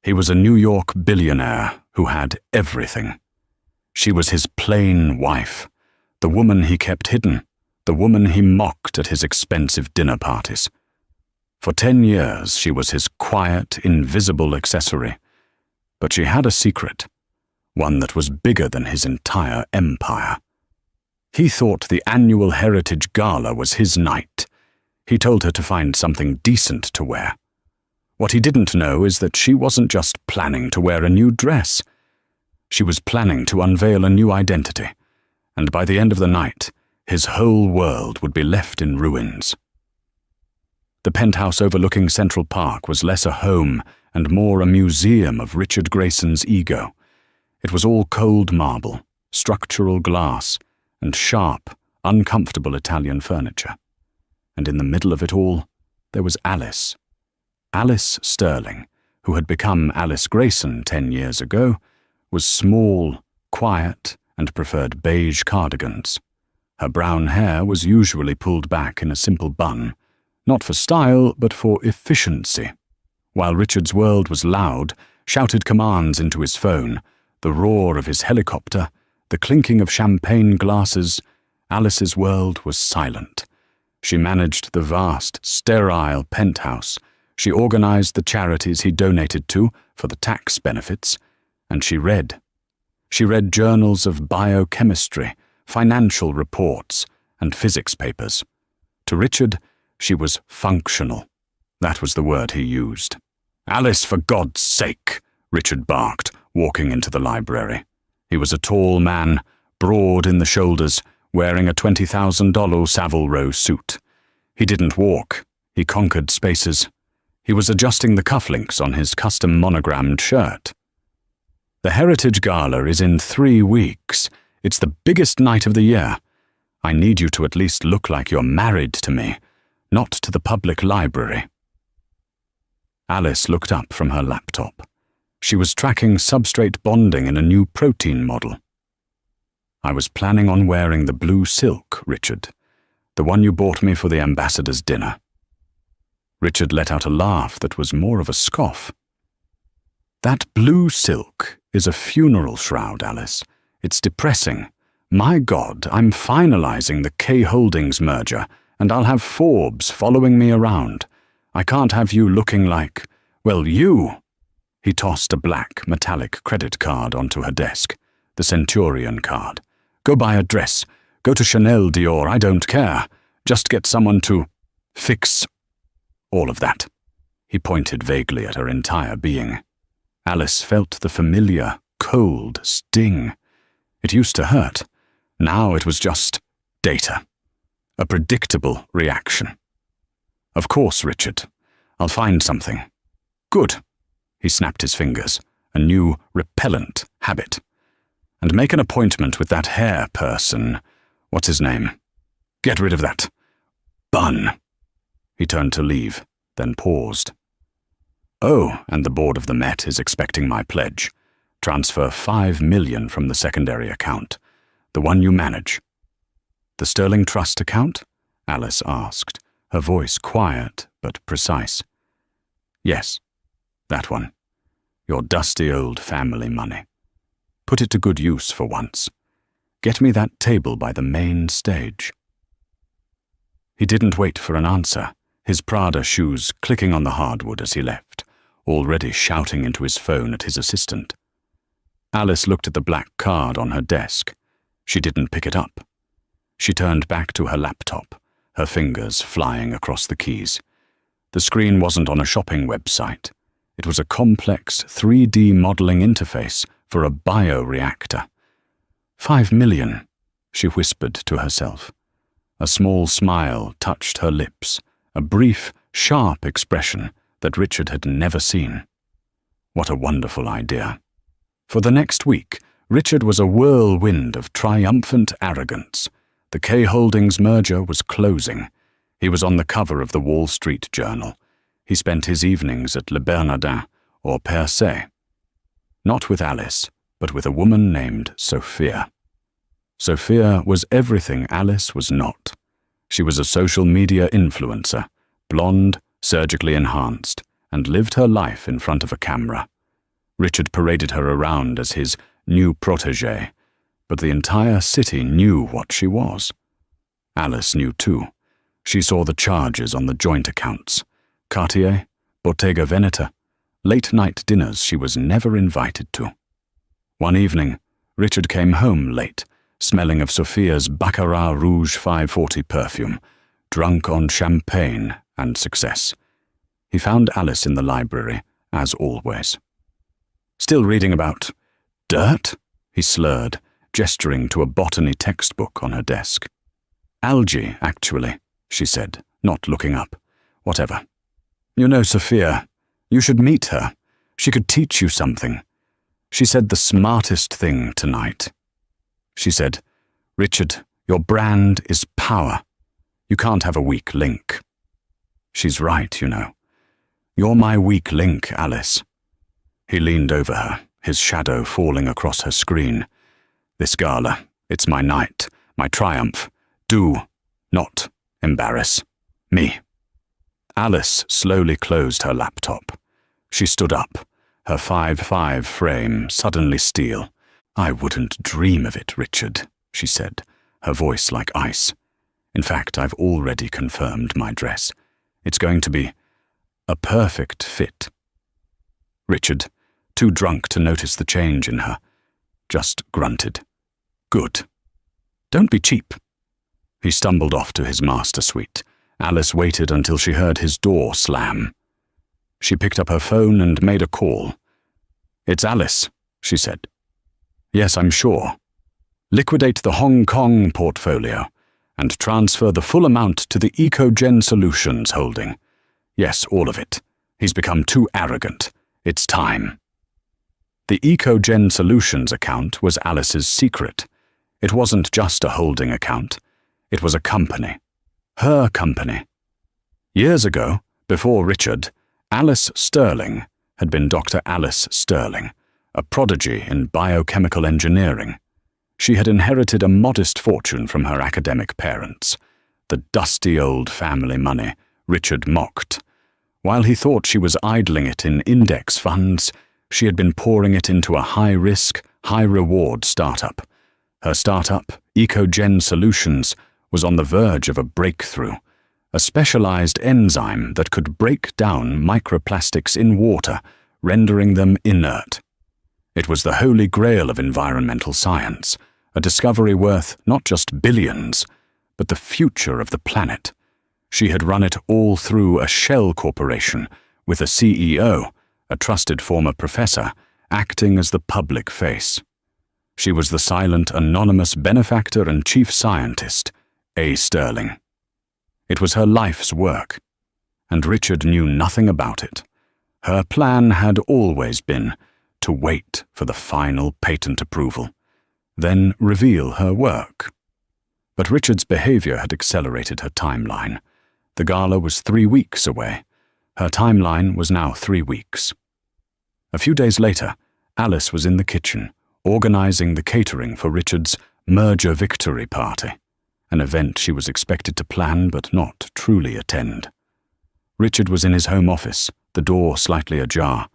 He was a New York billionaire who had everything. She was his plain wife, the woman he kept hidden, the woman he mocked at his expensive dinner parties. For 10 years she was his quiet, invisible accessory. But she had a secret, one that was bigger than his entire empire. He thought the annual Heritage Gala was his night. He told her to find something decent to wear. What he didn't know is that she wasn't just planning to wear a new dress. She was planning to unveil a new identity, and by the end of the night, his whole world would be left in ruins. The penthouse overlooking Central Park was less a home and more a museum of Richard Grayson's ego. It was all cold marble, structural glass, and sharp, uncomfortable Italian furniture. And in the middle of it all, there was Alice. Alice Sterling, who had become Alice Grayson 10 years ago, was small, quiet, and preferred beige cardigans. Her brown hair was usually pulled back in a simple bun, not for style, but for efficiency. While Richard's world was loud, shouted commands into his phone, the roar of his helicopter, the clinking of champagne glasses, Alice's world was silent. She managed the vast, sterile penthouse. She organized the charities he donated to for the tax benefits, and she read. She read journals of biochemistry, financial reports, and physics papers. To Richard, she was functional. That was the word he used. "Alice, for God's sake," Richard barked, walking into the library. He was a tall man, broad in the shoulders, wearing a $20,000 Savile Row suit. He didn't walk. He conquered spaces. He was adjusting the cufflinks on his custom monogrammed shirt. "The Heritage Gala is in 3 weeks. It's the biggest night of the year. I need you to at least look like you're married to me, not to the public library." Alice looked up from her laptop. She was tracking substrate bonding in a new protein model. "I was planning on wearing the blue silk, Richard, the one you bought me for the ambassador's dinner." Richard let out a laugh that was more of a scoff. "That blue silk is a funeral shroud, Alice. It's depressing. My God, I'm finalizing the K Holdings merger, and I'll have Forbes following me around. I can't have you looking like, well, you." He tossed a black, metallic credit card onto her desk, the Centurion card. "Go buy a dress. Go to Chanel, Dior, I don't care. Just get someone to fix all of that." He pointed vaguely at her entire being. Alice felt the familiar, cold sting. It used to hurt. Now it was just data. A predictable reaction. "Of course, Richard. I'll find something." "Good." He snapped his fingers, a new, repellent habit. "And make an appointment with that hair person. What's his name? Get rid of that bun." He turned to leave, then paused. "Oh, and the board of the Met is expecting my pledge. Transfer $5 million from the secondary account, the one you manage." "The Sterling Trust account?" Alice asked, her voice quiet but precise. "Yes, that one. Your dusty old family money. Put it to good use for once. Get me that table by the main stage." He didn't wait for an answer, his Prada shoes clicking on the hardwood as he left, already shouting into his phone at his assistant. Alice looked at the black card on her desk. She didn't pick it up. She turned back to her laptop, her fingers flying across the keys. The screen wasn't on a shopping website. It was a complex 3D modeling interface for a bioreactor. $5 million, she whispered to herself. A small smile touched her lips, a brief, sharp expression that Richard had never seen. What a wonderful idea. For the next week, Richard was a whirlwind of triumphant arrogance. The K Holdings merger was closing. He was on the cover of the Wall Street Journal. He spent his evenings at Le Bernardin or Per Se. Not with Alice, but with a woman named Sophia. Sophia was everything Alice was not. She was a social media influencer, blonde, surgically enhanced, and lived her life in front of a camera. Richard paraded her around as his new protégée, but the entire city knew what she was. Alice knew too. She saw the charges on the joint accounts. Cartier, Bottega Veneta, late-night dinners she was never invited to. One evening, Richard came home late, smelling of Sophia's Baccarat Rouge 540 perfume, drunk on champagne and success. He found Alice in the library, as always. "Still reading about dirt?" he slurred, gesturing to a botany textbook on her desk. "Algae, actually," she said, not looking up. "Whatever. You know Sophia. You should meet her. She could teach you something. She said the smartest thing tonight. She said, 'Richard, your brand is power. You can't have a weak link.' She's right, you know. You're my weak link, Alice." He leaned over her, his shadow falling across her screen. "This gala, it's my night, my triumph. Do not embarrass me." Alice slowly closed her laptop. She stood up, her 5'5" frame suddenly steel. "I wouldn't dream of it, Richard," she said, her voice like ice. "In fact, I've already confirmed my dress. It's going to be a perfect fit." Richard, too drunk to notice the change in her, just grunted. "Good. Don't be cheap." He stumbled off to his master suite. Alice waited until she heard his door slam. She picked up her phone and made a call. "It's Alice," she said. "Yes, I'm sure. Liquidate the Hong Kong portfolio and transfer the full amount to the EcoGen Solutions holding. Yes, all of it. He's become too arrogant. It's time." The EcoGen Solutions account was Alice's secret. It wasn't just a holding account. It was a company. Her company. Years ago, before Richard, Alice Sterling had been Dr. Alice Sterling, a prodigy in biochemical engineering. She had inherited a modest fortune from her academic parents. The dusty old family money Richard mocked. While he thought she was idling it in index funds, she had been pouring it into a high-risk, high-reward startup. Her startup, EcoGen Solutions, was on the verge of a breakthrough, a specialized enzyme that could break down microplastics in water, rendering them inert. It was the holy grail of environmental science, a discovery worth not just billions, but the future of the planet. She had run it all through a shell corporation, with a CEO, a trusted former professor, acting as the public face. She was the silent, anonymous benefactor and chief scientist, A. Sterling. It was her life's work, and Richard knew nothing about it. Her plan had always been to wait for the final patent approval, then reveal her work. But Richard's behavior had accelerated her timeline. The gala was 3 weeks away. Her timeline was now 3 weeks. A few days later, Alice was in the kitchen, organizing the catering for Richard's merger victory party, an event she was expected to plan but not truly attend. Richard was in his home office, the door slightly ajar.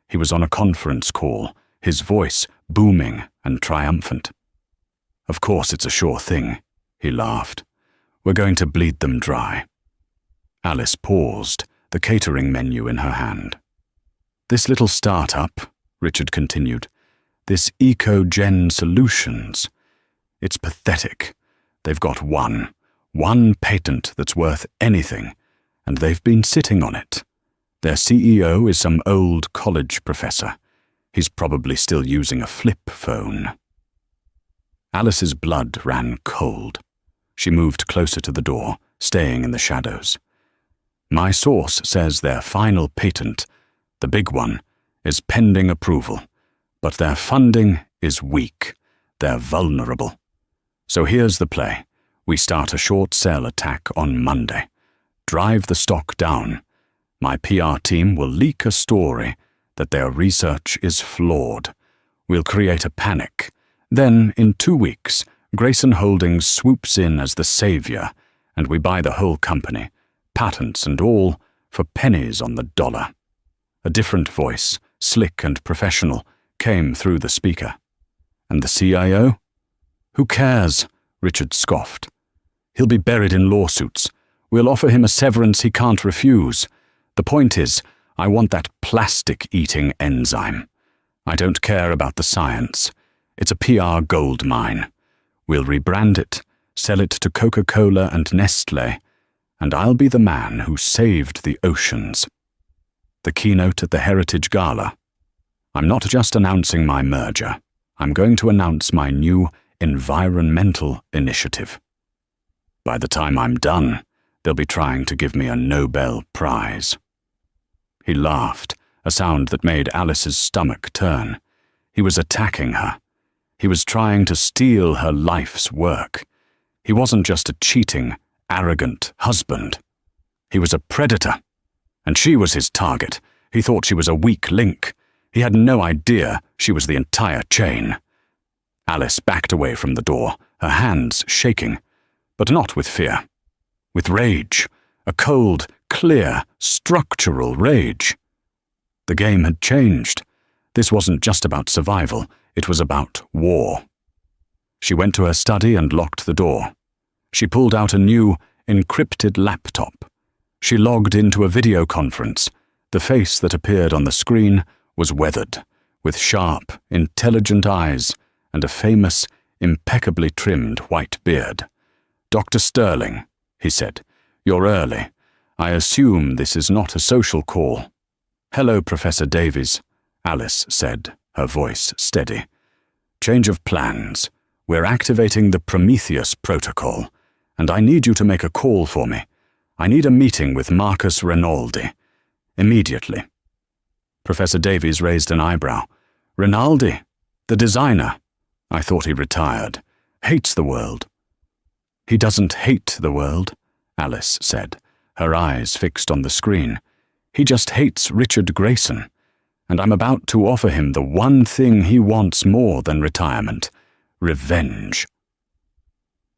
He was on a conference call, his voice booming and triumphant. "Of course it's a sure thing," he laughed. "We're going to bleed them dry." Alice paused, the catering menu in her hand. "This little startup," Richard continued, "this EcoGen Solutions, it's pathetic. They've got one patent that's worth anything, and they've been sitting on it. Their CEO is some old college professor. He's probably still using a flip phone." Alice's blood ran cold. She moved closer to the door, staying in the shadows. "My source says their final patent, the big one, is pending approval, but their funding is weak. They're vulnerable. So here's the play. We start a short sell attack on Monday. Drive the stock down. My PR team will leak a story that their research is flawed. We'll create a panic. Then, in 2 weeks, Grayson Holdings swoops in as the savior, and we buy the whole company, patents and all, for pennies on the dollar." A different voice, slick and professional, came through the speaker. And the CIO? Who cares? Richard scoffed. He'll be buried in lawsuits. We'll offer him a severance he can't refuse. The point is, I want that plastic-eating enzyme. I don't care about the science. It's a PR gold mine. We'll rebrand it, sell it to Coca-Cola and Nestlé, and I'll be the man who saved the oceans. The keynote at the Heritage Gala. I'm not just announcing my merger. I'm going to announce my new environmental initiative. By the time I'm done, they'll be trying to give me a Nobel Prize. He laughed, a sound that made Alice's stomach turn. He was attacking her. He was trying to steal her life's work. He wasn't just a cheating, arrogant husband. He was a predator. And she was his target. He thought she was a weak link. He had no idea she was the entire chain. Alice backed away from the door, her hands shaking, but not with fear. With rage, a cold, clear, structural rage. The game had changed. This wasn't just about survival, it was about war. She went to her study and locked the door. She pulled out a new, encrypted laptop. She logged into a video conference. The face that appeared on the screen was weathered, with sharp, intelligent eyes and a famous, impeccably trimmed white beard. "Dr. Sterling," he said, "you're early. I assume this is not a social call." "Hello, Professor Davies," Alice said, her voice steady. "Change of plans. We're activating the Prometheus protocol, and I need you to make a call for me. I need a meeting with Marcus Rinaldi. Immediately." Professor Davies raised an eyebrow. "Rinaldi? The designer? I thought he retired. Hates the world." "He doesn't hate the world," Alice said, her eyes fixed on the screen. "He just hates Richard Grayson, and I'm about to offer him the one thing he wants more than retirement: revenge."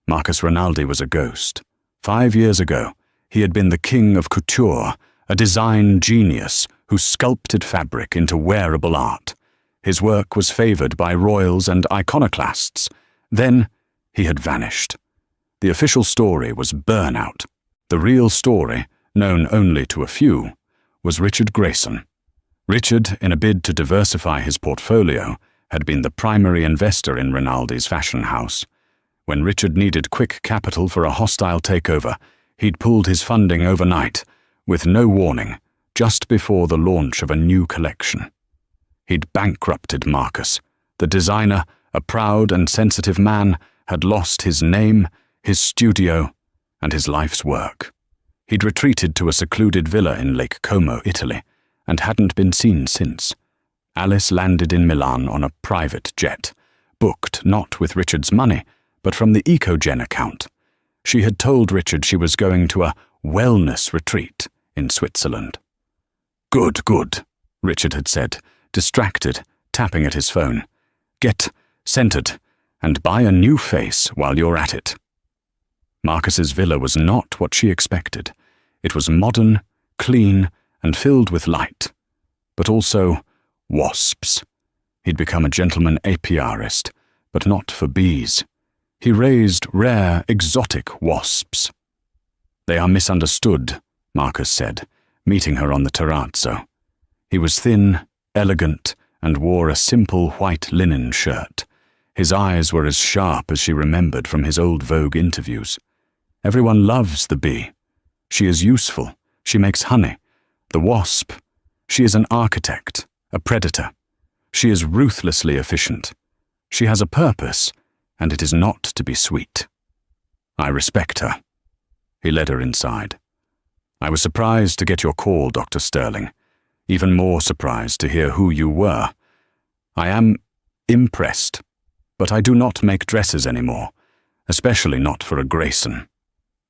Marcus Rinaldi was a ghost. 5 years ago, he had been the king of couture, a design genius who sculpted fabric into wearable art. His work was favored by royals and iconoclasts. Then he had vanished. The official story was burnout. The real story, known only to a few, was Richard Grayson. Richard, in a bid to diversify his portfolio, had been the primary investor in Rinaldi's fashion house. When Richard needed quick capital for a hostile takeover, he'd pulled his funding overnight, with no warning, just before the launch of a new collection. He'd bankrupted Marcus. The designer, a proud and sensitive man, had lost his name, his studio, and his life's work. He'd retreated to a secluded villa in Lake Como, Italy, and hadn't been seen since. Alice landed in Milan on a private jet, booked not with Richard's money, but from the EcoGen account. She had told Richard she was going to a wellness retreat in Switzerland. "Good, good," Richard had said, distracted, tapping at his phone. "Get centered, and buy a new face while you're at it." Marcus's villa was not what she expected. It was modern, clean, and filled with light, but also wasps. He'd become a gentleman apiarist, but not for bees. He raised rare, exotic wasps. "They are misunderstood," Marcus said, meeting her on the terrazzo. He was thin, elegant, and wore a simple white linen shirt. His eyes were as sharp as she remembered from his old Vogue interviews. "Everyone loves the bee. She is useful. She makes honey. The wasp. She is an architect, a predator. She is ruthlessly efficient. She has a purpose, and it is not to be sweet. I respect her." He led her inside. "I was surprised to get your call, Dr. Sterling. Even more surprised to hear who you were. I am impressed, but I do not make dresses anymore, especially not for a Grayson."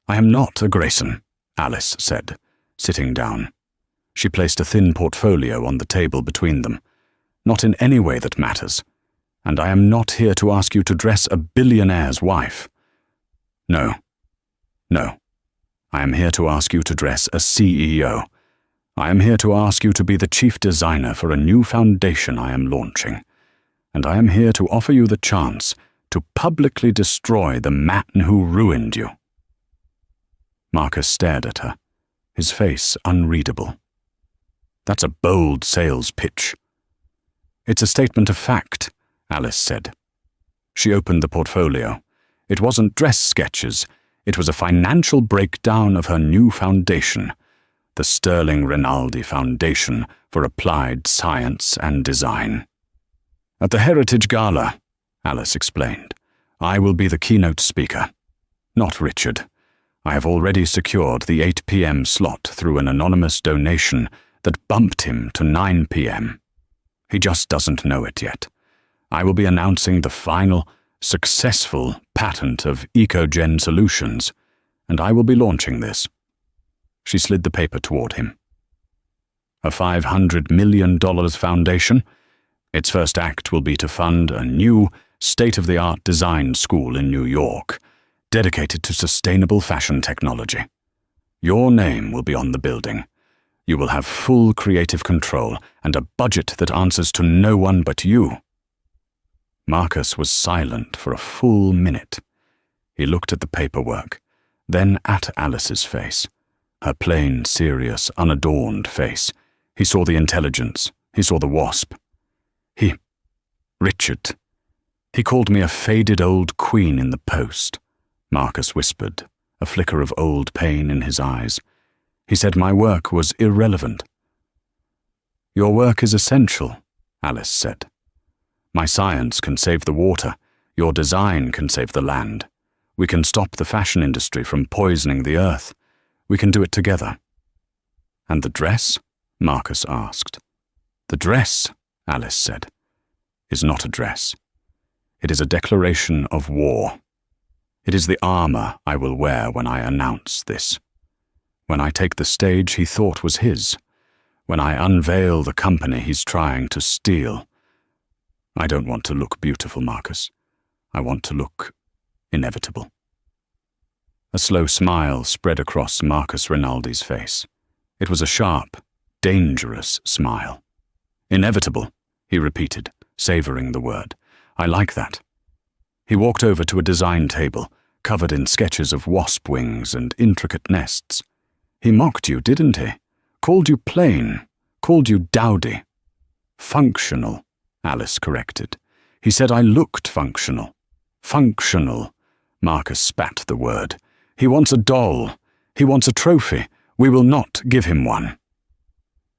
"I am not a Grayson," Alice said, sitting down. She placed a thin portfolio on the table between them. "Not in any way that matters. And I am not here to ask you to dress a billionaire's wife. No. I am here to ask you to dress a CEO. I am here to ask you to be the chief designer for a new foundation I am launching, and I am here to offer you the chance to publicly destroy the man who ruined you." Marcus stared at her, his face unreadable. "That's a bold sales pitch." "It's a statement of fact," Alice said. She opened the portfolio. It wasn't dress sketches. It was a financial breakdown of her new foundation, the Sterling Rinaldi Foundation for Applied Science and Design. "At the Heritage Gala," Alice explained, "I will be the keynote speaker. Not Richard. I have already secured the 8 p.m. slot through an anonymous donation that bumped him to 9 p.m. He just doesn't know it yet. I will be announcing the final, successful patent of EcoGen Solutions, and I will be launching this." She slid the paper toward him. "A $500 million foundation. Its first act will be to fund a new, state-of-the-art design school in New York, dedicated to sustainable fashion technology. Your name will be on the building. You will have full creative control and a budget that answers to no one but you." Marcus was silent for a full minute. He looked at the paperwork, then at Alice's face, her plain, serious, unadorned face. He saw the intelligence. He saw the wasp. Richard. He called me a faded old queen in the post," Marcus whispered, a flicker of old pain in his eyes. "He said my work was irrelevant." "Your work is essential," Alice said. "My science can save the water. Your design can save the land. We can stop the fashion industry from poisoning the earth. We can do it together." "And the dress?" Marcus asked. "The dress," Alice said, "is not a dress. It is a declaration of war. It is the armor I will wear when I announce this. When I take the stage he thought was his. When I unveil the company he's trying to steal. I don't want to look beautiful, Marcus. I want to look inevitable." A slow smile spread across Marcus Rinaldi's face. It was a sharp, dangerous smile. "Inevitable," he repeated, savoring the word. "I like that." He walked over to a design table, covered in sketches of wasp wings and intricate nests. "He mocked you, didn't he? Called you plain, called you dowdy." "Functional," Alice corrected. "He said I looked functional." "Functional," Marcus spat the word. "He wants a doll. He wants a trophy. We will not give him one."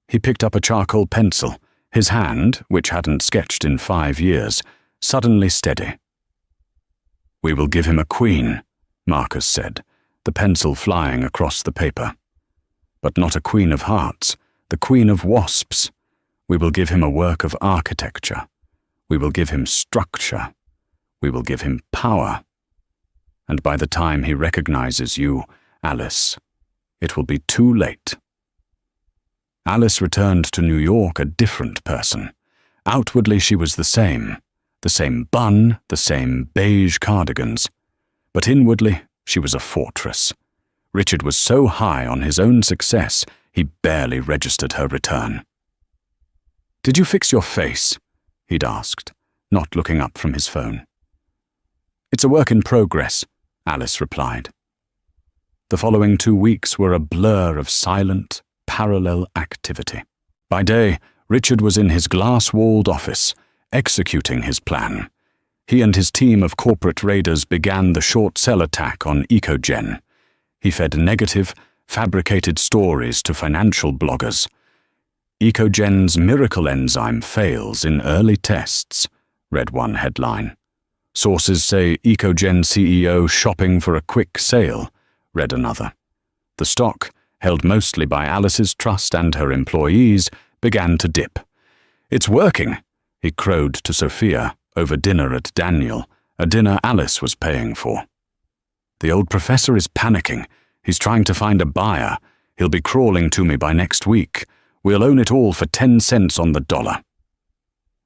He picked up a charcoal pencil, his hand, which hadn't sketched in 5 years, suddenly steady. "We will give him a queen," Marcus said, the pencil flying across the paper. "But not a queen of hearts, the queen of wasps. We will give him a work of architecture. We will give him structure. We will give him power. And by the time he recognizes you, Alice, it will be too late." Alice returned to New York a different person. Outwardly she was the same bun, the same beige cardigans. But inwardly she was a fortress. Richard was so high on his own success, he barely registered her return. "Did you fix your face?" he'd asked, not looking up from his phone. "It's a work in progress," Alice replied. The following 2 weeks were a blur of silent, parallel activity. By day, Richard was in his glass-walled office, executing his plan. He and his team of corporate raiders began the short-sell attack on EcoGen. He fed negative, fabricated stories to financial bloggers. "EcoGen's miracle enzyme fails in early tests," read one headline. "Sources say EcoGen CEO shopping for a quick sale," read another. The stock, held mostly by Alice's trust and her employees, began to dip. "It's working," he crowed to Sophia over dinner at Daniel, a dinner Alice was paying for. "The old professor is panicking. He's trying to find a buyer. He'll be crawling to me by next week. We'll own it all for 10 cents on the dollar."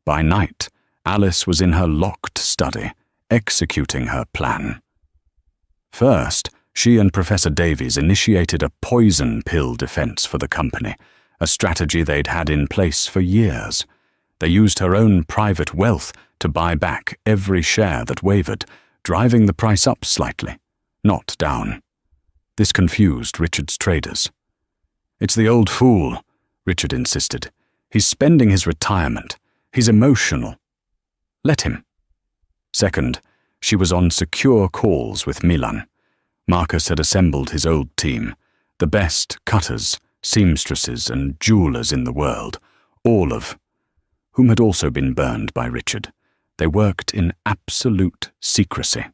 By night, Alice was in her locked study, executing her plan. First, she and Professor Davies initiated a poison pill defense for the company, a strategy they'd had in place for years. They used her own private wealth to buy back every share that wavered, driving the price up slightly, not down. This confused Richard's traders. "It's the old fool," Richard insisted. "He's spending his retirement. He's emotional. Let him." Second, she was on secure calls with Milan. Marcus had assembled his old team, the best cutters, seamstresses, and jewelers in the world, all of whom had also been burned by Richard. They worked in absolute secrecy.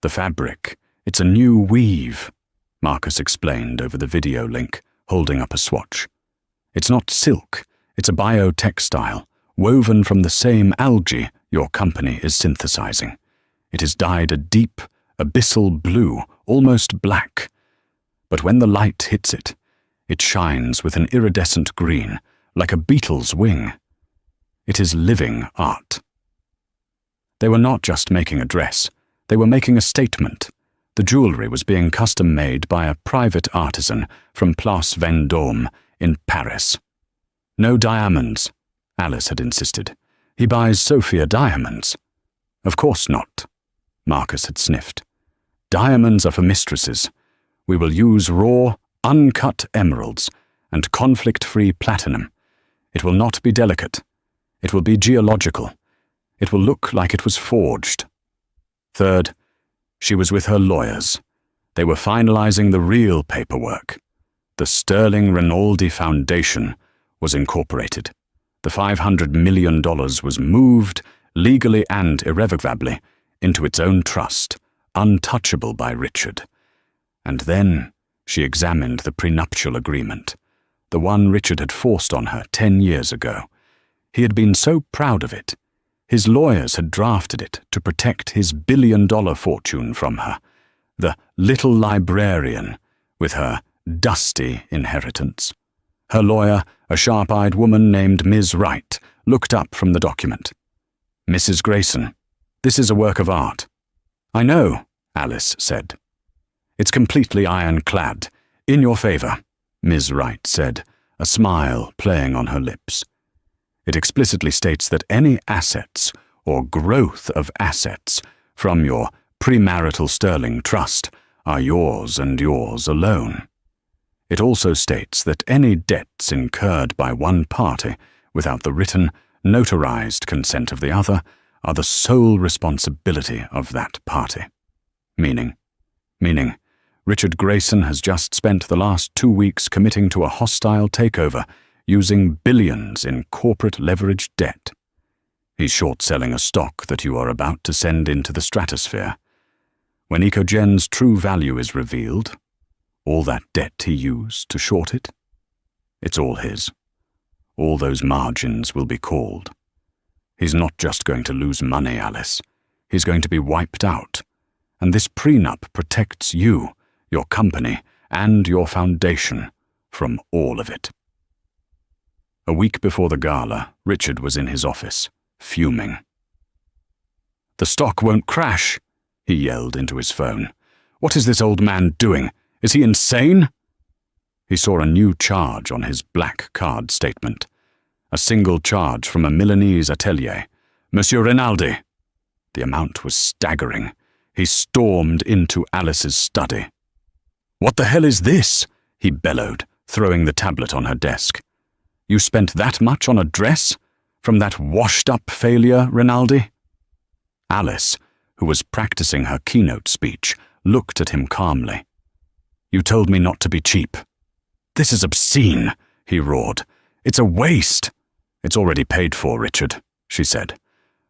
"The fabric, it's a new weave," Marcus explained over the video link, holding up a swatch. "It's not silk, it's a biotextile, woven from the same algae your company is synthesizing. It is dyed a deep, abyssal blue, almost black. But when the light hits it, it shines with an iridescent green, like a beetle's wing. It is living art." They were not just making a dress, they were making a statement. The jewelry was being custom-made by a private artisan from Place Vendôme in Paris. "No diamonds," Alice had insisted. "He buys Sophia diamonds." "Of course not," Marcus had sniffed. "Diamonds are for mistresses. We will use raw, uncut emeralds and conflict-free platinum. It will not be delicate. It will be geological. It will look like it was forged." Third, she was with her lawyers. They were finalizing the real paperwork. The Sterling Rinaldi Foundation was incorporated. The $500 million was moved, legally and irrevocably, into its own trust, untouchable by Richard. And then she examined the prenuptial agreement, the one Richard had forced on her 10 years ago. He had been so proud of it. His lawyers had drafted it to protect his billion-dollar fortune from her, the little librarian with her dusty inheritance. Her lawyer, a sharp-eyed woman named Ms. Wright, looked up from the document. "Mrs. Grayson, this is a work of art." "I know," Alice said. "It's completely ironclad. In your favor," Ms. Wright said, a smile playing on her lips. "It explicitly states that any assets or growth of assets from your premarital sterling trust are yours and yours alone. It also states that any debts incurred by one party without the written, notarized consent of the other are the sole responsibility of that party. Meaning, Richard Grayson has just spent the last 2 weeks committing to a hostile takeover using billions in corporate leveraged debt. He's short-selling a stock that you are about to send into the stratosphere. When Ecogen's true value is revealed, all that debt he used to short it, it's all his. All those margins will be called. He's not just going to lose money, Alice. He's going to be wiped out. And this prenup protects you, your company, and your foundation from all of it." A week before the gala, Richard was in his office, fuming. "The stock won't crash," he yelled into his phone. "What is this old man doing? Is he insane?" He saw a new charge on his black card statement. A single charge from a Milanese atelier. "Monsieur Rinaldi." The amount was staggering. He stormed into Alice's study. "What the hell is this?" he bellowed, throwing the tablet on her desk. "You spent that much on a dress? From that washed-up failure, Rinaldi?" Alice, who was practicing her keynote speech, looked at him calmly. "You told me not to be cheap." "This is obscene," he roared. "It's a waste." "It's already paid for, Richard," she said.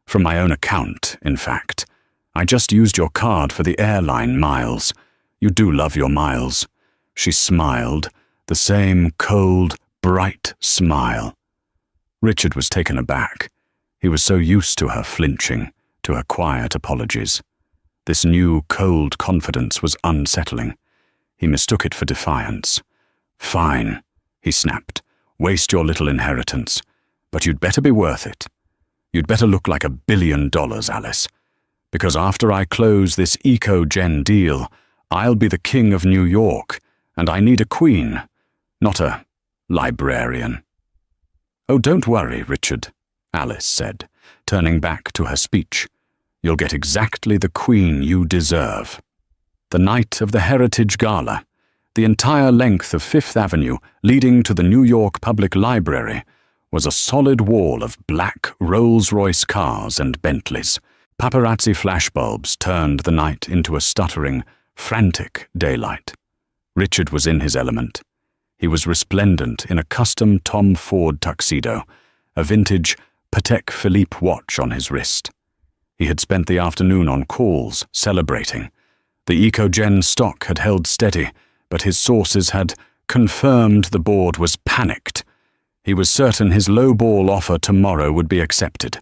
"From my own account, in fact. I just used your card for the airline miles. You do love your miles." She smiled, the same cold, bright smile. Richard was taken aback. He was so used to her flinching, to her quiet apologies. This new, cold confidence was unsettling. He mistook it for defiance. "Fine," he snapped. "Waste your little inheritance. But you'd better be worth it. You'd better look like $1 billion, Alice. Because after I close this Ecogen deal, I'll be the king of New York, and I need a queen, not a librarian. "Oh, don't worry, Richard," Alice said, turning back to her speech. "You'll get exactly the queen you deserve." The night of the Heritage Gala, the entire length of Fifth Avenue leading to the New York Public Library was a solid wall of black Rolls-Royce cars and Bentleys. Paparazzi flashbulbs turned the night into a stuttering, frantic daylight. Richard was in his element. He was resplendent in a custom Tom Ford tuxedo, a vintage Patek Philippe watch on his wrist. He had spent the afternoon on calls, celebrating. The EcoGen stock had held steady, but his sources had confirmed the board was panicked. He was certain his low-ball offer tomorrow would be accepted.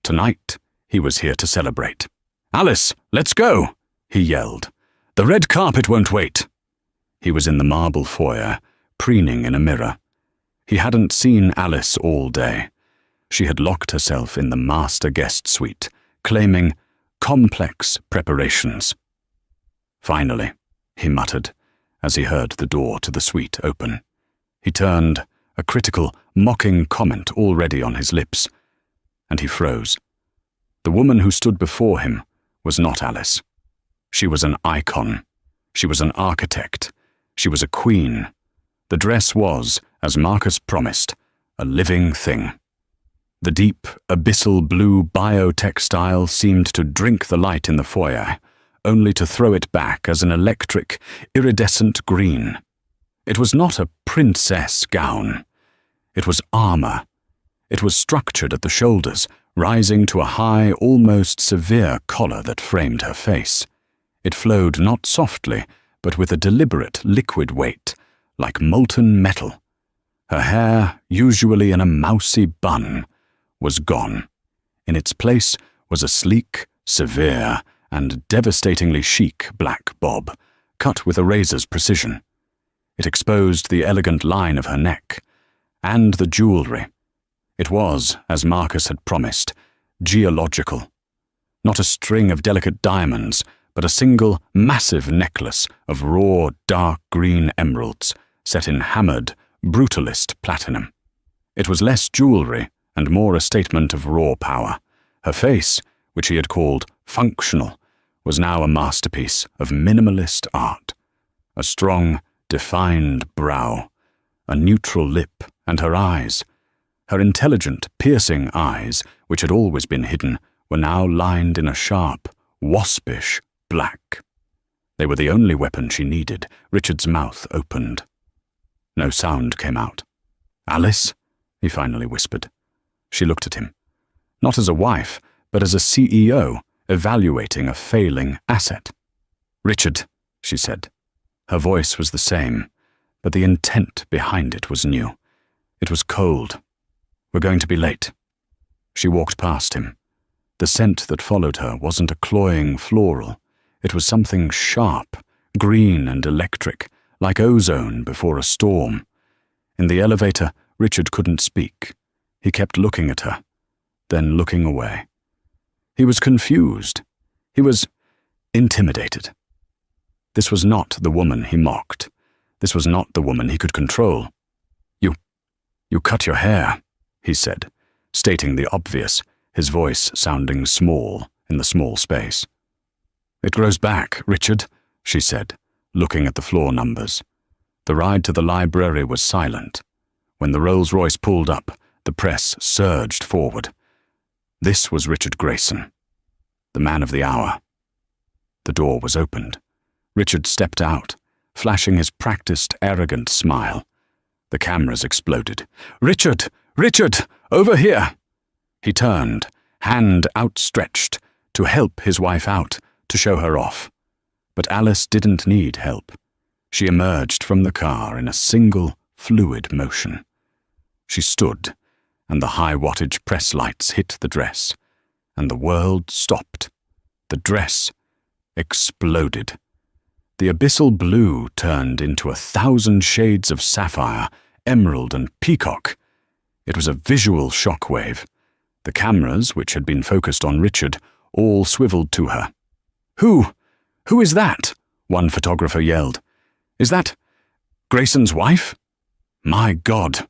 Tonight, he was here to celebrate. "Alice, let's go!" he yelled. "The red carpet won't wait." He was in the marble foyer, preening in a mirror. He hadn't seen Alice all day. She had locked herself in the master guest suite, claiming complex preparations. "Finally," he muttered, as he heard the door to the suite open. He turned, a critical, mocking comment already on his lips, and he froze. The woman who stood before him was not Alice. She was an icon. She was an architect. She was a queen. The dress was, as Marcus promised, a living thing. The deep, abyssal blue biotextile seemed to drink the light in the foyer, only to throw it back as an electric, iridescent green. It was not a princess gown. It was armor. It was structured at the shoulders, rising to a high, almost severe collar that framed her face. It flowed not softly, but with a deliberate liquid weight, like molten metal. Her hair, usually in a mousy bun, was gone. In its place was a sleek, severe, and devastatingly chic black bob, cut with a razor's precision. It exposed the elegant line of her neck, and the jewelry. It was, as Marcus had promised, geological. Not a string of delicate diamonds, but a single, massive necklace of raw, dark green emeralds, set in hammered, brutalist platinum. It was less jewelry and more a statement of raw power. Her face, which he had called functional, was now a masterpiece of minimalist art. A strong, defined brow, a neutral lip, and her eyes. Her intelligent, piercing eyes, which had always been hidden, were now lined in a sharp, waspish black. They were the only weapon she needed. Richard's mouth opened. No sound came out. "Alice?" he finally whispered. She looked at him. Not as a wife, but as a CEO evaluating a failing asset. "Richard," she said. Her voice was the same, but the intent behind it was new. It was cold. "We're going to be late." She walked past him. The scent that followed her wasn't a cloying floral. It was something sharp, green and electric, like ozone before a storm. In the elevator, Richard couldn't speak. He kept looking at her, then looking away. He was confused. He was intimidated. This was not the woman he mocked. This was not the woman he could control. You cut your hair," he said, stating the obvious, his voice sounding small in the small space. "It grows back, Richard," she said, looking at the floor numbers. The ride to the library was silent. When the Rolls-Royce pulled up, the press surged forward. This was Richard Grayson, the man of the hour. The door was opened. Richard stepped out, flashing his practiced, arrogant smile. The cameras exploded. "Richard! Richard! Over here!" He turned, hand outstretched, to help his wife out, to show her off. But Alice didn't need help. She emerged from the car in a single, fluid motion. She stood, and the high-wattage press lights hit the dress, and the world stopped. The dress exploded. The abyssal blue turned into 1,000 shades of sapphire, emerald, and peacock. It was a visual shockwave. The cameras, which had been focused on Richard, all swiveled to her. Who is that?" one photographer yelled. "Is that Grayson's wife?" My God!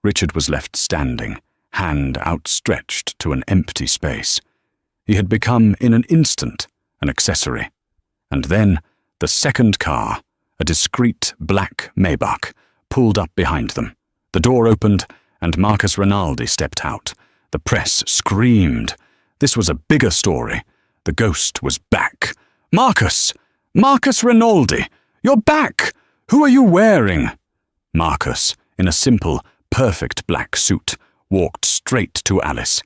Richard was left standing, hand outstretched to an empty space. He had become, in an instant, an accessory. And then, the second car, a discreet black Maybach, pulled up behind them. The door opened, and Marcus Rinaldi stepped out. The press screamed. This was a bigger story. The ghost was back. Marcus! Marcus Rinaldi! You're back! Who are you wearing? Marcus, in a simple, perfect black suit, walked straight to Alice.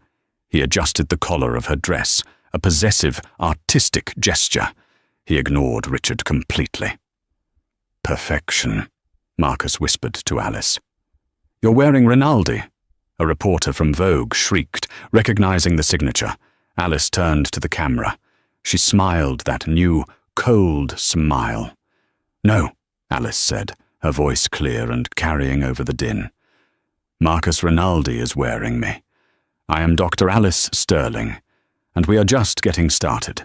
He adjusted the collar of her dress, a possessive, artistic gesture. He ignored Richard completely. Perfection, Marcus whispered to Alice. You're wearing Rinaldi? A reporter from Vogue shrieked, recognizing the signature. Alice turned to the camera. She smiled that new, cold smile. No, Alice said, her voice clear and carrying over the din. Marcus Rinaldi is wearing me. I am Dr. Alice Sterling, and we are just getting started.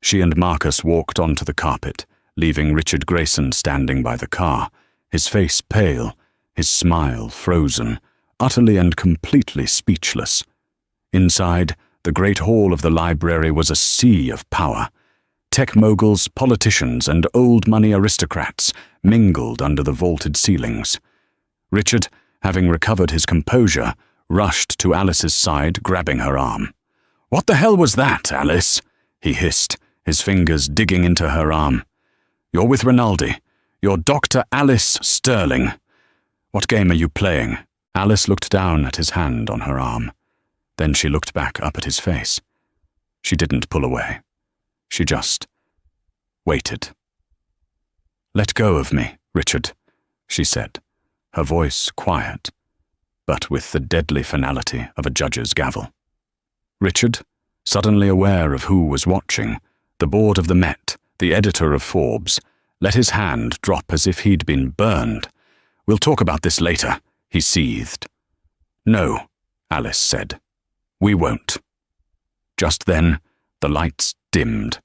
She and Marcus walked onto the carpet, leaving Richard Grayson standing by the car, his face pale, his smile frozen, utterly and completely speechless. Inside, the great hall of the library was a sea of power. Tech moguls, politicians, and old-money aristocrats mingled under the vaulted ceilings. Richard, having recovered his composure, rushed to Alice's side, grabbing her arm. "What the hell was that, Alice?" he hissed, his fingers digging into her arm. "You're with Rinaldi. You're Dr. Alice Sterling. What game are you playing?" Alice looked down at his hand on her arm. Then she looked back up at his face. She didn't pull away. She just waited. "Let go of me, Richard," she said, her voice quiet, but with the deadly finality of a judge's gavel. Richard, suddenly aware of who was watching, the board of the Met, the editor of Forbes, let his hand drop as if he'd been burned. "We'll talk about this later," he seethed. "No," Alice said. "We won't." Just then, the lights dimmed.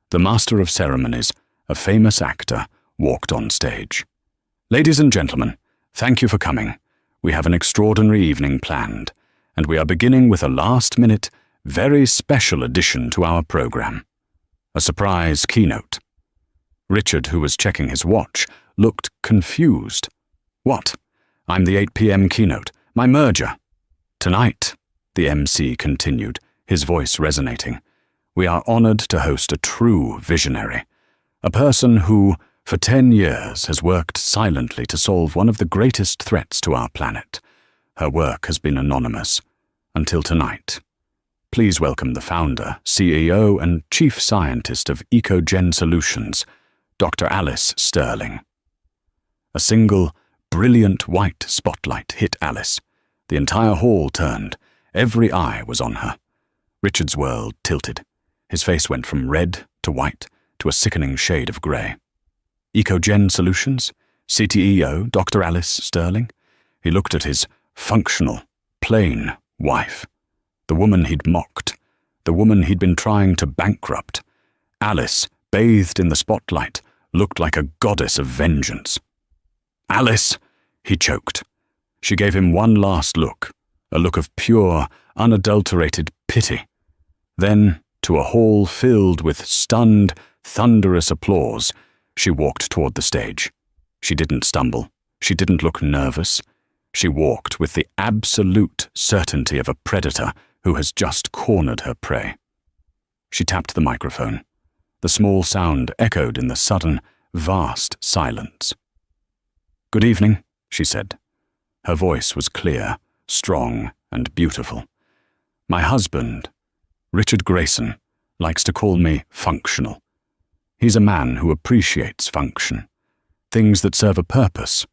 The master of ceremonies, a famous actor, walked on stage. "Ladies and gentlemen, thank you for coming. We have an extraordinary evening planned, and we are beginning with a last-minute, very special addition to our program. A surprise keynote." Richard, who was checking his watch, looked confused. "What? I'm the 8 p.m. keynote. My merger." "Tonight," the MC continued, his voice resonating, "we are honored to host a true visionary, a person who, for 10 years, has worked silently to solve one of the greatest threats to our planet. Her work has been anonymous, until tonight. Please welcome the founder, CEO, and chief scientist of EcoGen Solutions, Dr. Alice Sterling." A single, brilliant white spotlight hit Alice. The entire hall turned. Every eye was on her. Richard's world tilted. His face went from red to white to a sickening shade of grey. EcoGen Solutions? CTEO, Dr. Alice Sterling? He looked at his functional, plain wife. The woman he'd mocked. The woman he'd been trying to bankrupt. Alice, bathed in the spotlight, looked like a goddess of vengeance. "Alice!" he choked. She gave him one last look, a look of pure, unadulterated pity. Then, to a hall filled with stunned, thunderous applause, she walked toward the stage. She didn't stumble. She didn't look nervous. She walked with the absolute certainty of a predator who has just cornered her prey. She tapped the microphone. The small sound echoed in the sudden, vast silence. "Good evening," she said. Her voice was clear, strong, and beautiful. "My husband, Richard Grayson, likes to call me functional. He's a man who appreciates function, things that serve a purpose,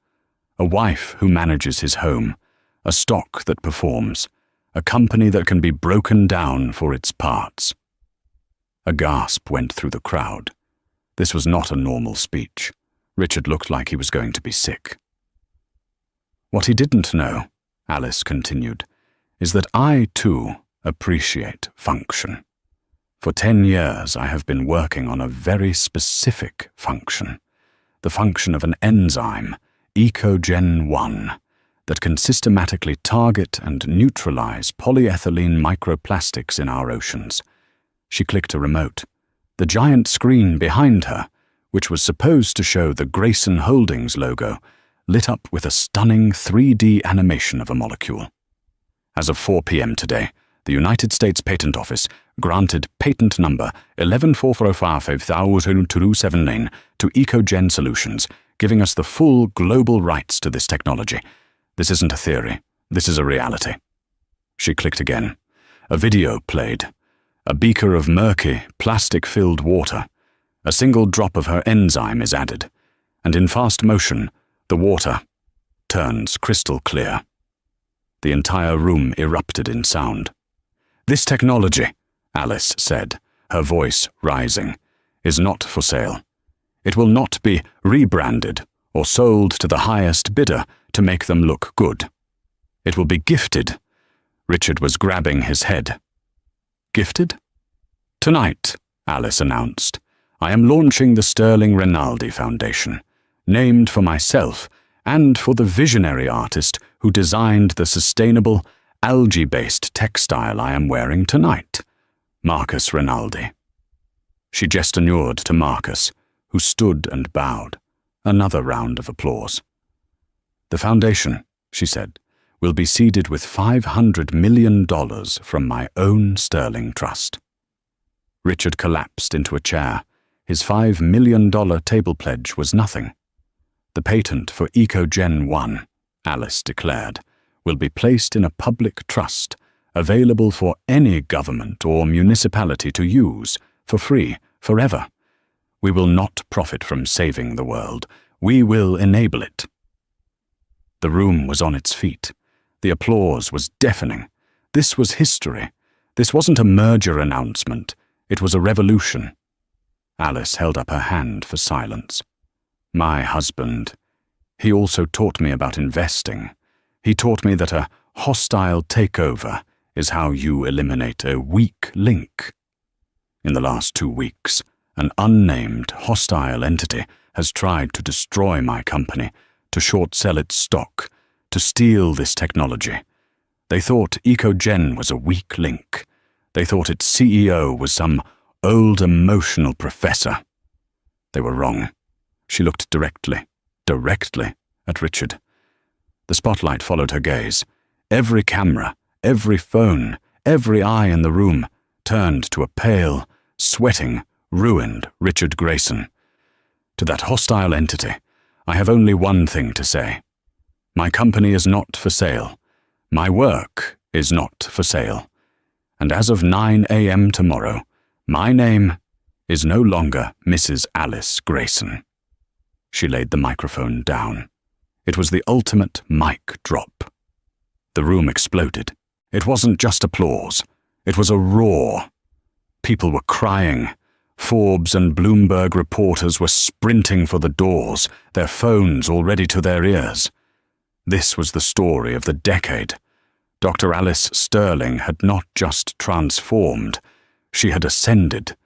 a wife who manages his home, a stock that performs, a company that can be broken down for its parts." A gasp went through the crowd. This was not a normal speech. Richard looked like he was going to be sick. "What he didn't know," Alice continued, "is that I, too, appreciate function. For 10 years I have been working on a very specific function, the function of an enzyme, EcoGen 1 that can systematically target and neutralize polyethylene microplastics in our oceans. She clicked a remote. The giant screen behind her, which was supposed to show the Grayson Holdings logo, lit up with a stunning 3D animation of a molecule. As of 4 p.m. today, the United States Patent Office granted patent number 114455 to EcoGen Solutions, giving us the full global rights to this technology. This isn't a theory. This is a reality. She clicked again. A video played. A beaker of murky, plastic-filled water. A single drop of her enzyme is added, and in fast motion, the water turns crystal clear. The entire room erupted in sound. "This technology," Alice said, her voice rising, "is not for sale. It will not be rebranded or sold to the highest bidder to make them look good. It will be gifted." Richard was grabbing his head. "Gifted?" "Tonight," Alice announced, "I am launching the Sterling Rinaldi Foundation, named for myself and for the visionary artist who designed the sustainable, algae-based textile I am wearing tonight, Marcus Rinaldi." She gestured to Marcus, who stood and bowed. Another round of applause. "The foundation," she said, "will be seeded with $500 million from my own Sterling Trust." Richard collapsed into a chair. His $5 million table pledge was nothing. "The patent for EcoGen 1, Alice declared, will be placed in a public trust, available for any government or municipality to use, for free, forever. We will not profit from saving the world. We will enable it." The room was on its feet. The applause was deafening. This was history. This wasn't a merger announcement. It was a revolution. Alice held up her hand for silence. "My husband. He also taught me about investing. He taught me that a hostile takeover is how you eliminate a weak link. In the last 2 weeks, an unnamed hostile entity has tried to destroy my company, to short-sell its stock, to steal this technology. They thought EcoGen was a weak link. They thought its CEO was some old emotional professor. They were wrong." She looked directly at Richard. The spotlight followed her gaze. Every camera, every phone, every eye in the room turned to a pale, sweating, ruined Richard Grayson. "To that hostile entity, I have only one thing to say. My company is not for sale. My work is not for sale. And as of 9 a.m. tomorrow, my name is no longer Mrs. Alice Grayson." She laid the microphone down. It was the ultimate mic drop. The room exploded. It wasn't just applause. It was a roar. People were crying. Forbes and Bloomberg reporters were sprinting for the doors, their phones already to their ears. This was the story of the decade. Dr. Alice Sterling had not just transformed. She had ascended.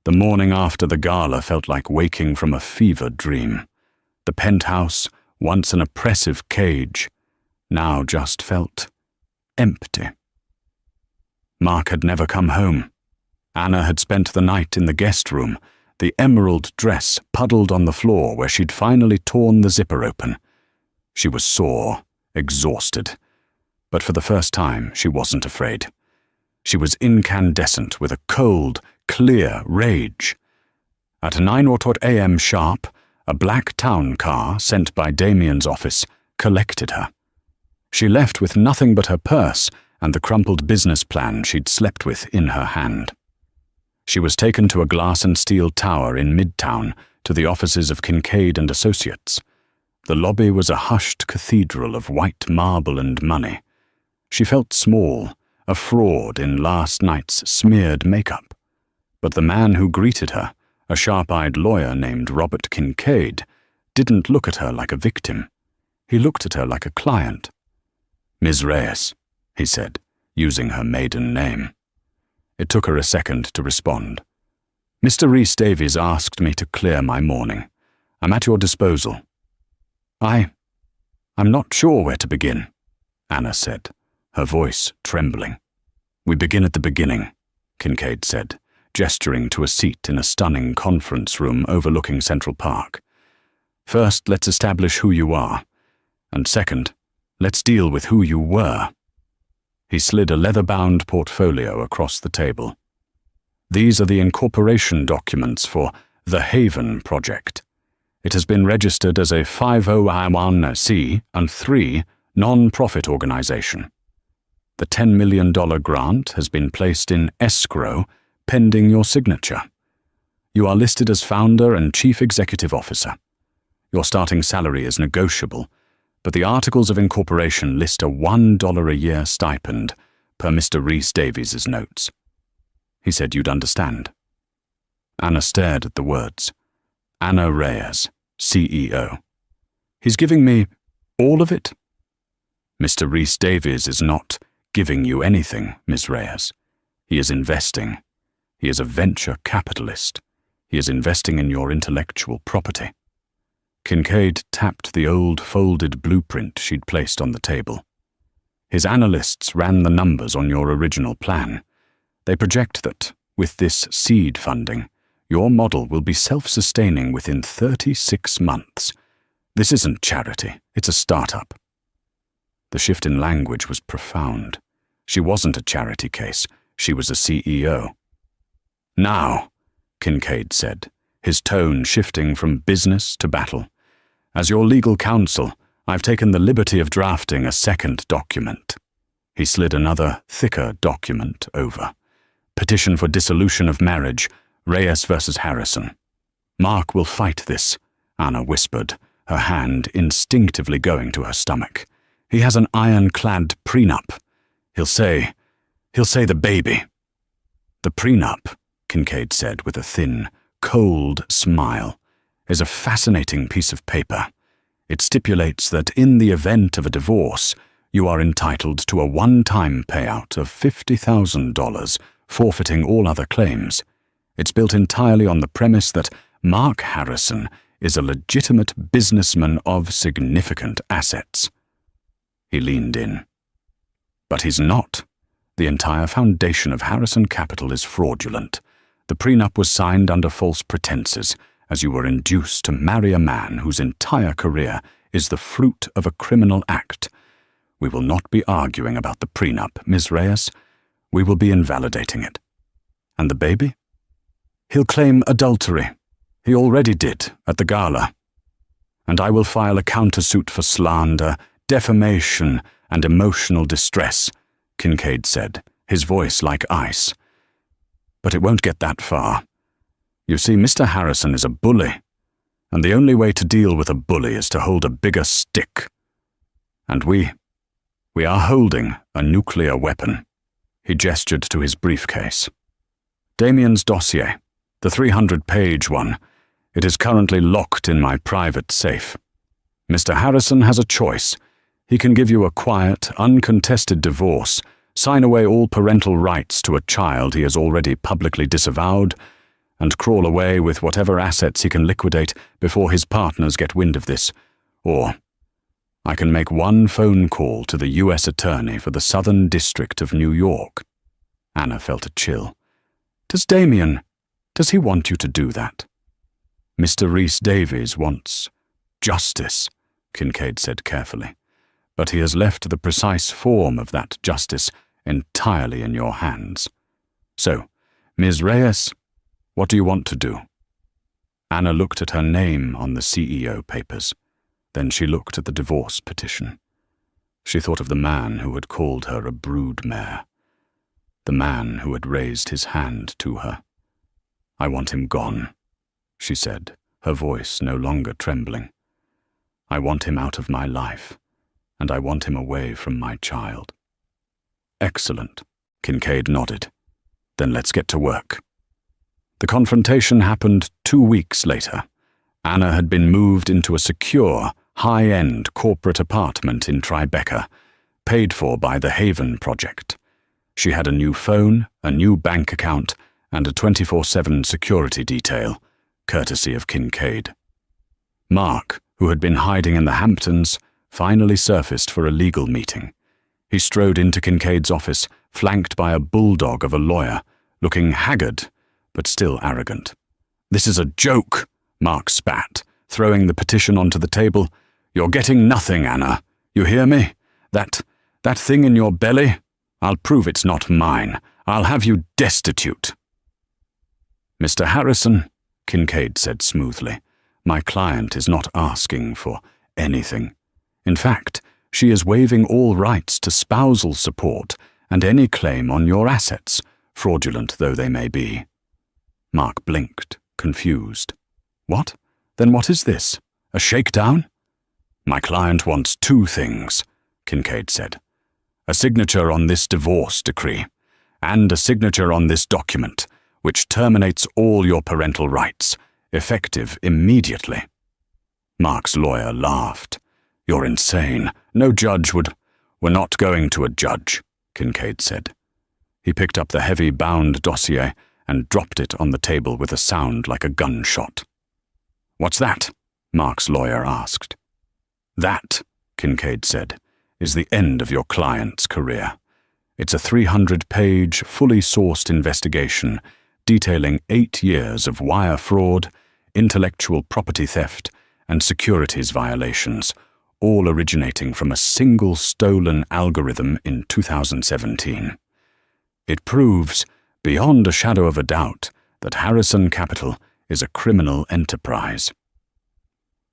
The morning after the gala felt like waking from a fever dream. The penthouse, once an oppressive cage, now just felt empty. Mark had never come home. Anna had spent the night in the guest room, the emerald dress puddled on the floor where she'd finally torn the zipper open. She was sore, exhausted, but for the first time she wasn't afraid. She was incandescent with a cold, clear rage. At 9:00 a.m. sharp, a black town car sent by Damien's office collected her. She left with nothing but her purse and the crumpled business plan she'd slept with in her hand. She was taken to a glass and steel tower in Midtown, to the offices of Kincaid and Associates. The lobby was a hushed cathedral of white marble and money. She felt small, a fraud in last night's smeared makeup. But the man who greeted her, a sharp-eyed lawyer named Robert Kincaid, didn't look at her like a victim. He looked at her like a client. "Ms. Reyes," he said, using her maiden name. It took her a second to respond. "Mr. Rhys-Davies asked me to clear my morning. I'm at your disposal." I I'm not sure where to begin, Anna said, her voice trembling. We begin at the beginning, Kincaid said, gesturing to a seat in a stunning conference room overlooking Central Park. First, let's establish who you are. And second, let's deal with who you were. He slid a leather-bound portfolio across the table. These are the incorporation documents for the Haven Project. It has been registered as a 501c and 3 non-profit organization. The $10 million grant has been placed in escrow pending your signature. You are listed as founder and chief executive officer. Your starting salary is negotiable, but the articles of incorporation list a $1 a year stipend per Mr. Rhys Davies' notes. He said you'd understand. Anna stared at the words. Anna Reyes, CEO. He's giving me all of it? Mr. Rhys Davies is not giving you anything, Ms. Reyes. He is investing. He is a venture capitalist. He is investing in your intellectual property. Kincaid tapped the old folded blueprint she'd placed on the table. His analysts ran the numbers on your original plan. They project that, with this seed funding, your model will be self-sustaining within 36 months. This isn't charity, it's a startup. The shift in language was profound. She wasn't a charity case, she was a CEO. Now, Kincaid said, his tone shifting from business to battle. As your legal counsel, I've taken the liberty of drafting a second document. He slid another, thicker document over. Petition for dissolution of marriage, Reyes versus Harrison. Mark will fight this, Anna whispered, her hand instinctively going to her stomach. He has an ironclad prenup. He'll say the baby. The prenup, Kincaid said with a thin, cold smile, is a fascinating piece of paper. It stipulates that in the event of a divorce, you are entitled to a one-time payout of $50,000, forfeiting all other claims. It's built entirely on the premise that Mark Harrison is a legitimate businessman of significant assets. He leaned in. But he's not. The entire foundation of Harrison Capital is fraudulent. The prenup was signed under false pretenses, as you were induced to marry a man whose entire career is the fruit of a criminal act. We will not be arguing about the prenup, Ms. Reyes. We will be invalidating it. And the baby? He'll claim adultery. He already did, at the Gala. And I will file a countersuit for slander, defamation, and emotional distress, Kincaid said, his voice like ice. But it won't get that far. You see, Mr. Harrison is a bully, and the only way to deal with a bully is to hold a bigger stick. And we are holding a nuclear weapon. He gestured to his briefcase. Damien's dossier, the 300-page one, it is currently locked in my private safe. Mr. Harrison has a choice. He can give you a quiet, uncontested divorce, sign away all parental rights to a child he has already publicly disavowed, and crawl away with whatever assets he can liquidate before his partners get wind of this. Or I can make one phone call to the U.S. Attorney for the Southern District of New York. Anna felt a chill. Does he want you to do that? Mr. Rhys Davies wants justice, Kincaid said carefully. But he has left the precise form of that justice entirely in your hands. So, Ms. Reyes, what do you want to do? Anna looked at her name on the CEO papers. Then she looked at the divorce petition. She thought of the man who had called her a broodmare. The man who had raised his hand to her. I want him gone, she said, her voice no longer trembling. I want him out of my life, and I want him away from my child. Excellent, Kincaid nodded. Then let's get to work. The confrontation happened 2 weeks later. Anna had been moved into a secure, high-end corporate apartment in Tribeca, paid for by the Haven Project. She had a new phone, a new bank account, and a 24/7 security detail, courtesy of Kincaid. Mark, who had been hiding in the Hamptons, finally surfaced for a legal meeting. He strode into Kincaid's office, flanked by a bulldog of a lawyer, looking haggard, but still arrogant. "This is a joke," Mark spat, throwing the petition onto the table. "You're getting nothing, Anna. You hear me? That thing in your belly? I'll prove it's not mine. I'll have you destitute." "Mr. Harrison," Kincaid said smoothly, "my client is not asking for anything. In fact, she is waiving all rights to spousal support and any claim on your assets, fraudulent though they may be." Mark blinked, confused. "What? Then what is this? A shakedown?" "My client wants two things," Kincaid said. "A signature on this divorce decree, and a signature on this document, which terminates all your parental rights, effective immediately." Mark's lawyer laughed. "You're insane. No judge would—" "We're not going to a judge," Kincaid said. He picked up the heavy bound dossier and dropped it on the table with a sound like a gunshot. "What's that?" Mark's lawyer asked. "That," Kincaid said, "is the end of your client's career. It's a 300-page, fully sourced investigation detailing 8 years of wire fraud, intellectual property theft, and securities violations, all originating from a single stolen algorithm in 2017. It proves, beyond a shadow of a doubt, that Harrison Capital is a criminal enterprise."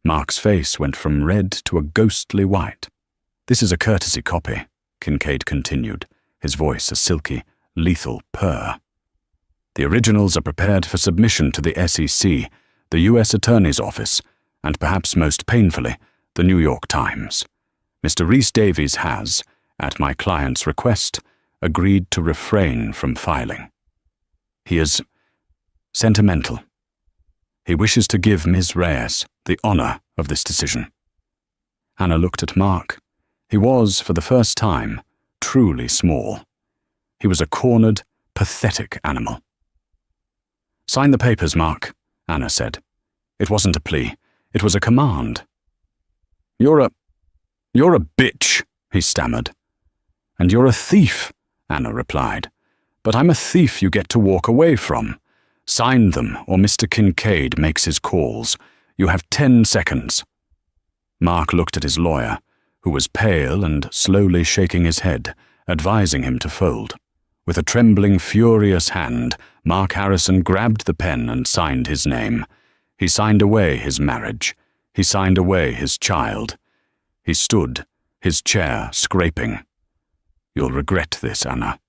Mark's face went from red to a ghostly white. "This is a courtesy copy," Kincaid continued, his voice a silky, lethal purr. "The originals are prepared for submission to the SEC, the U.S. Attorney's Office, and perhaps most painfully, the New York Times. Mr. Rhys Davies has, at my client's request, agreed to refrain from filing. He is sentimental. He wishes to give Ms. Reyes the honor of this decision." Anna looked at Mark. He was, for the first time, truly small. He was a cornered, pathetic animal. "Sign the papers, Mark," Anna said. It wasn't a plea. It was a command. You're a bitch," he stammered. "And you're a thief," Anna replied. "But I'm a thief you get to walk away from. Sign them, or Mr. Kincaid makes his calls. You have 10 seconds. Mark looked at his lawyer, who was pale and slowly shaking his head, advising him to fold. With a trembling, furious hand, Mark Harrison grabbed the pen and signed his name. He signed away his marriage. He signed away his child. He stood, his chair scraping. "You'll regret this, Anna."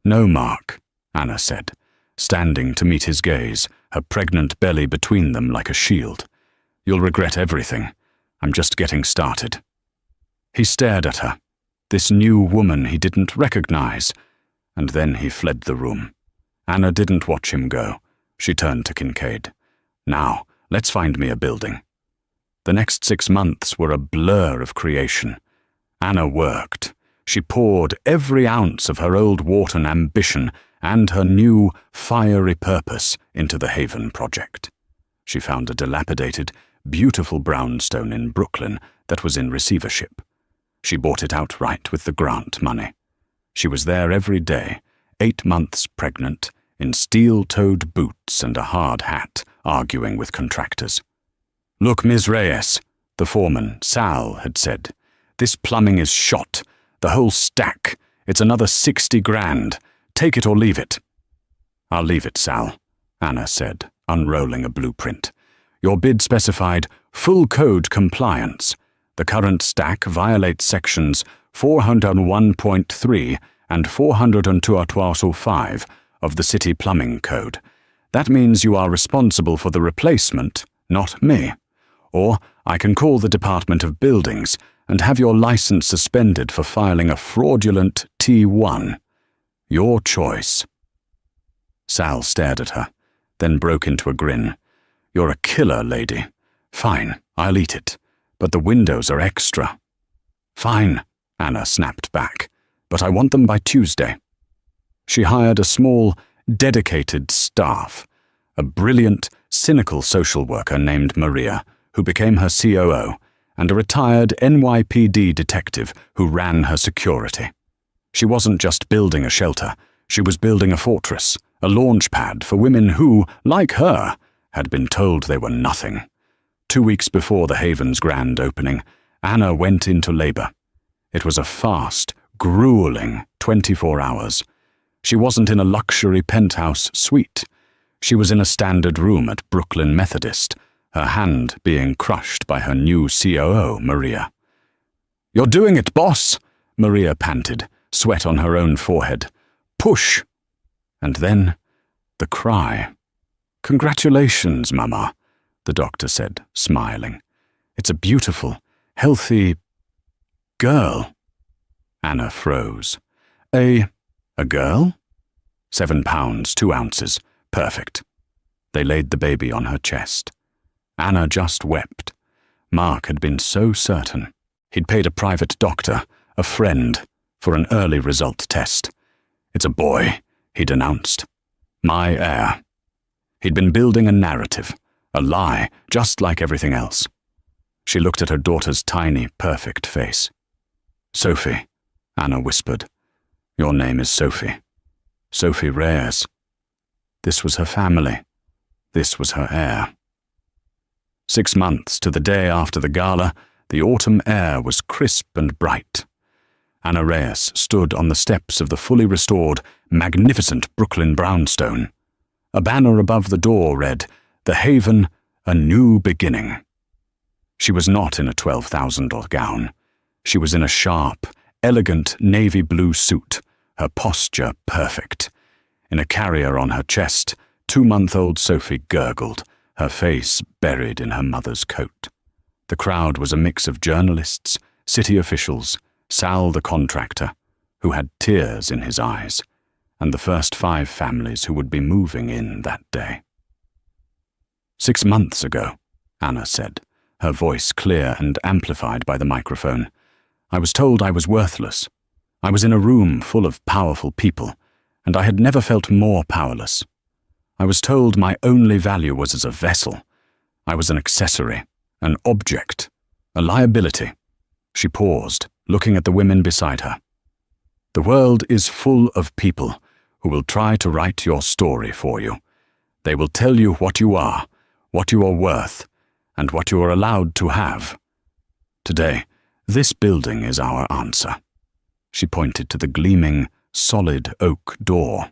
"No, Mark," Anna said, standing to meet his gaze, her pregnant belly between them like a shield. "You'll regret everything. I'm just getting started." He stared at her, this new woman he didn't recognize, and then he fled the room. Anna didn't watch him go. She turned to Kincaid. "Now, let's find me a building." The next 6 months were a blur of creation. Anna worked. She poured every ounce of her old Wharton ambition and her new, fiery purpose into the Haven project. She found a dilapidated, beautiful brownstone in Brooklyn that was in receivership. She bought it outright with the grant money. She was there every day, 8 months pregnant, in steel-toed boots and a hard hat, arguing with contractors. "Look, Ms. Reyes," the foreman, Sal, had said. "This plumbing is shot. The whole stack. It's another 60 grand. Take it or leave it." "I'll leave it, Sal," Anna said, unrolling a blueprint. "Your bid specified full code compliance. The current stack violates sections 401.3 and 402.5 of the City Plumbing Code. That means you are responsible for the replacement, not me. Or I can call the Department of Buildings and have your license suspended for filing a fraudulent T1. Your choice." Sal stared at her, then broke into a grin. "You're a killer, lady. Fine, I'll eat it. But the windows are extra." "Fine," Anna snapped back. "But I want them by Tuesday." She hired a small, dedicated staff, a brilliant, cynical social worker named Maria, who became her COO, and a retired NYPD detective who ran her security. She wasn't just building a shelter, she was building a fortress, a launch pad for women who, like her, had been told they were nothing. 2 weeks before the Haven's grand opening, Anna went into labor. It was a fast, grueling 24 hours. She wasn't in a luxury penthouse suite. She was in a standard room at Brooklyn Methodist, her hand being crushed by her new COO, Maria. "You're doing it, boss," Maria panted, sweat on her own forehead. "Push." And then, the cry. "Congratulations, Mama," the doctor said, smiling. "It's a beautiful, healthy girl." Anna froze. A girl? 7 pounds, 2 ounces. Perfect. They laid the baby on her chest. Anna just wept. Mark had been so certain. He'd paid a private doctor, a friend, for an early result test. "It's a boy," he'd announced. "My heir." He'd been building a narrative, a lie, just like everything else. She looked at her daughter's tiny, perfect face. "Sophie," Anna whispered. "Your name is Sophie. Sophie Reyes." This was her family. This was her heir. 6 months to the day after the gala, the autumn air was crisp and bright. Anna Reyes stood on the steps of the fully restored, magnificent Brooklyn brownstone. A banner above the door read, "The Haven, a new beginning." She was not in a $12,000 gown. She was in a sharp, elegant navy blue suit, her posture perfect. In a carrier on her chest, 2-month-old Sophie gurgled, her face buried in her mother's coat. The crowd was a mix of journalists, city officials, Sal the contractor, who had tears in his eyes, and the first 5 families who would be moving in that day. 6 months ago, Anna said, her voice clear and amplified by the microphone, I was told I was worthless. I was in a room full of powerful people, and I had never felt more powerless. I was told my only value was as a vessel. I was an accessory, an object, a liability. She paused, looking at the women beside her. The world is full of people who will try to write your story for you. They will tell you what you are worth, and what you are allowed to have. Today, this building is our answer. She pointed to the gleaming, solid oak door.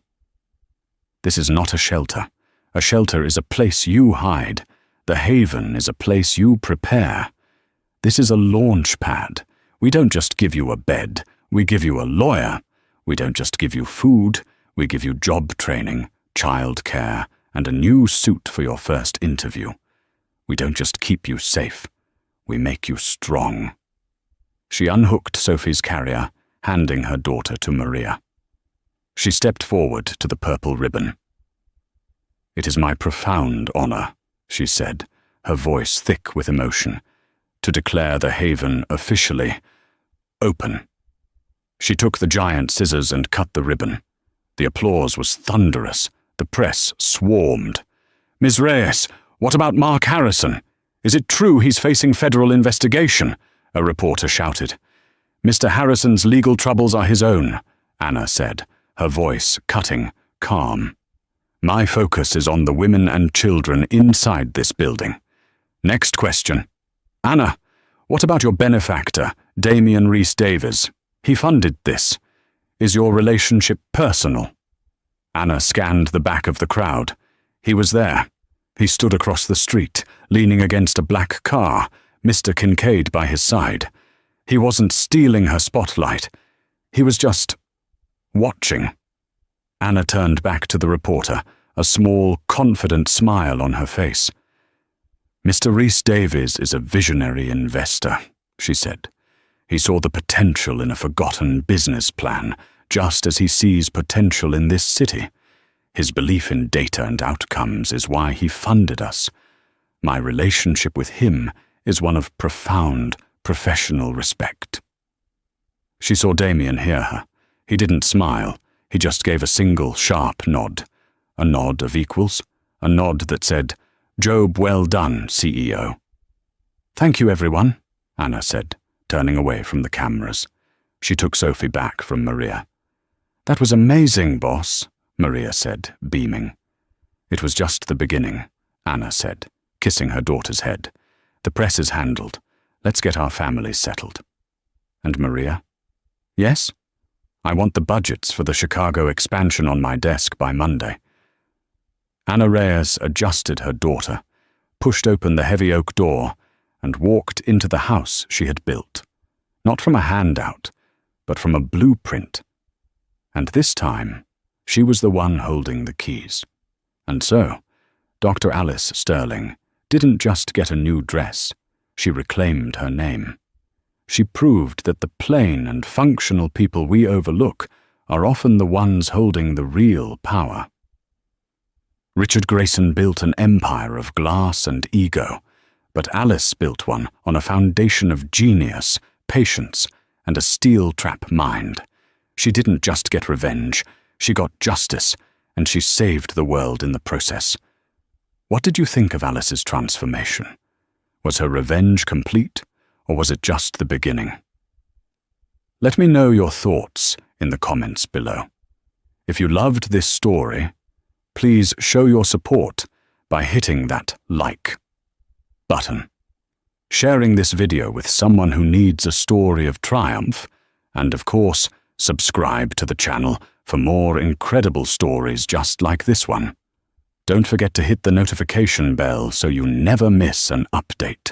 This is not a shelter. A shelter is a place you hide. The Haven is a place you prepare. This is a launch pad. We don't just give you a bed, we give you a lawyer. We don't just give you food, we give you job training, child care, and a new suit for your first interview. We don't just keep you safe, we make you strong. She unhooked Sophie's carrier, handing her daughter to Maria. She stepped forward to the purple ribbon. It is my profound honor, she said, her voice thick with emotion, to declare the Haven officially open. She took the giant scissors and cut the ribbon. The applause was thunderous. The press swarmed. Ms. Reyes, what about Mark Harrison? Is it true he's facing federal investigation? A reporter shouted. Mr. Harrison's legal troubles are his own, Anna said, her voice cutting, calm. My focus is on the women and children inside this building. Next question. Anna, what about your benefactor, Damian Rhys-Davies? He funded this. Is your relationship personal? Anna scanned the back of the crowd. He was there. He stood across the street, leaning against a black car, Mr. Kincaid by his side. He wasn't stealing her spotlight. He was just watching. Anna turned back to the reporter, a small, confident smile on her face. Mr. Rhys-Davies is a visionary investor, she said. He saw the potential in a forgotten business plan, just as he sees potential in this city. His belief in data and outcomes is why he funded us. My relationship with him is one of profound, professional respect. She saw Damien hear her. He didn't smile. He just gave a single, sharp nod. A nod of equals. A nod that said, Job well done, CEO. Thank you, everyone, Anna said, turning away from the cameras. She took Sophie back from Maria. That was amazing, boss, Maria said, beaming. It was just the beginning, Anna said, kissing her daughter's head. The press is handled. Let's get our families settled. And Maria? Yes? I want the budgets for the Chicago expansion on my desk by Monday. Anna Reyes adjusted her daughter, pushed open the heavy oak door, and walked into the house she had built. Not from a handout, but from a blueprint. And this time, she was the one holding the keys. And so, Dr. Alice Sterling didn't just get a new dress, she reclaimed her name. She proved that the plain and functional people we overlook are often the ones holding the real power. Richard Grayson built an empire of glass and ego, but Alice built one on a foundation of genius, patience, and a steel-trap mind. She didn't just get revenge, she got justice, and she saved the world in the process. What did you think of Alice's transformation? Was her revenge complete, or was it just the beginning? Let me know your thoughts in the comments below. If you loved this story, please show your support by hitting that like button, sharing this video with someone who needs a story of triumph, and of course, subscribe to the channel for more incredible stories just like this one. Don't forget to hit the notification bell so you never miss an update.